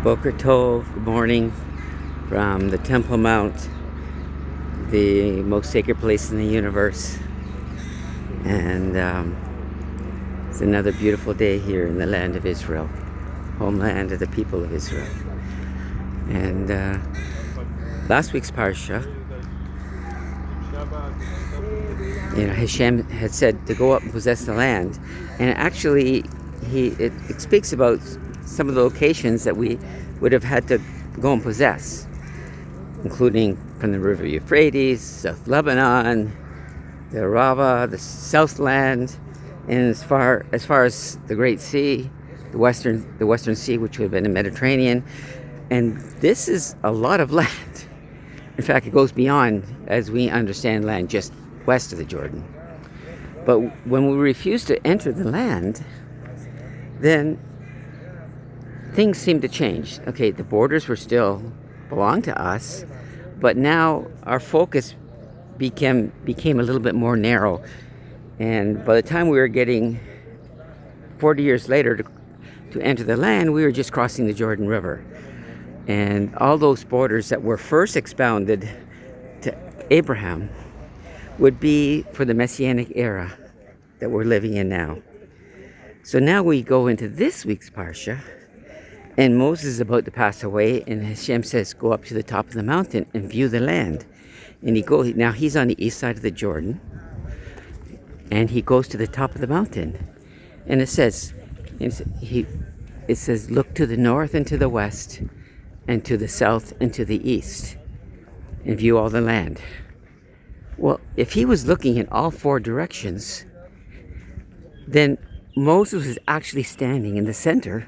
Boker Tov, good morning from the Temple Mount, the most sacred place in the universe. And it's another beautiful day here in the land of Israel, homeland of the people of Israel. And last week's parsha, Hashem had said to go up and possess the land. And actually, it speaks about some of the locations that we would have had to go and possess, including from the river Euphrates, South Lebanon, the Arava, the Southland, and as far as the Great Sea, the Western Sea, which would have been the Mediterranean. And this is a lot of land. In fact, it goes beyond, as we understand land, just west of the Jordan. But when we refused to enter the land, then things seemed to change. Okay, the borders were still belonged to us, but now our focus became a little bit more narrow. And by the time we were getting 40 years later to enter the land, we were just crossing the Jordan River. And all those borders that were first expounded to Abraham would be for the Messianic era that we're living in now. So now we go into this week's parsha, and Moses is about to pass away, and Hashem says, go up to the top of the mountain and view the land. And now he's on the east side of the Jordan, and he goes to the top of the mountain. And it says, look to the north and to the west, and to the south and to the east, and view all the land. Well, if he was looking in all four directions, then Moses was actually standing in the center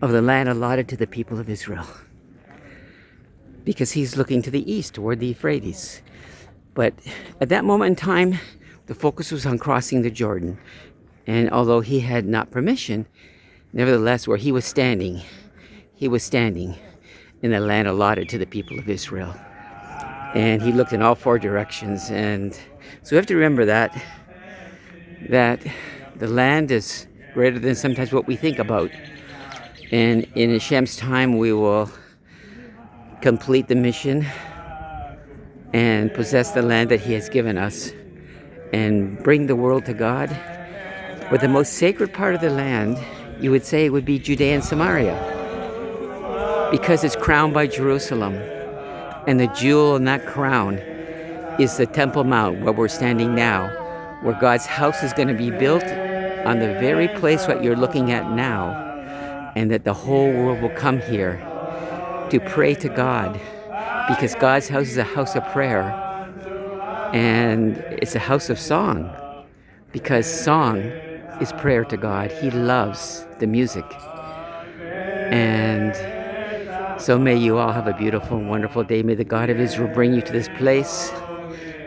of the land allotted to the people of Israel, because he's looking to the east toward the Euphrates. But at that moment in time, the focus was on crossing the Jordan. And although he had not permission, nevertheless, where he was standing in the land allotted to the people of Israel. And he looked in all four directions. And so we have to remember that the land is greater than sometimes what we think about. And in Hashem's time, we will complete the mission and possess the land that he has given us and bring the world to God. But the most sacred part of the land, you would say, would be Judea and Samaria, because it's crowned by Jerusalem. And the jewel in that crown is the Temple Mount, where we're standing now, where God's house is going to be built on the very place what you're looking at now. And that the whole world will come here to pray to God, because God's house is a house of prayer, and it's a house of song, because song is prayer to God. He loves the music. And so may you all have a beautiful and wonderful day. May the God of Israel bring you to this place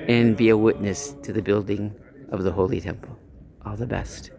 and be a witness to the building of the Holy Temple. All the best.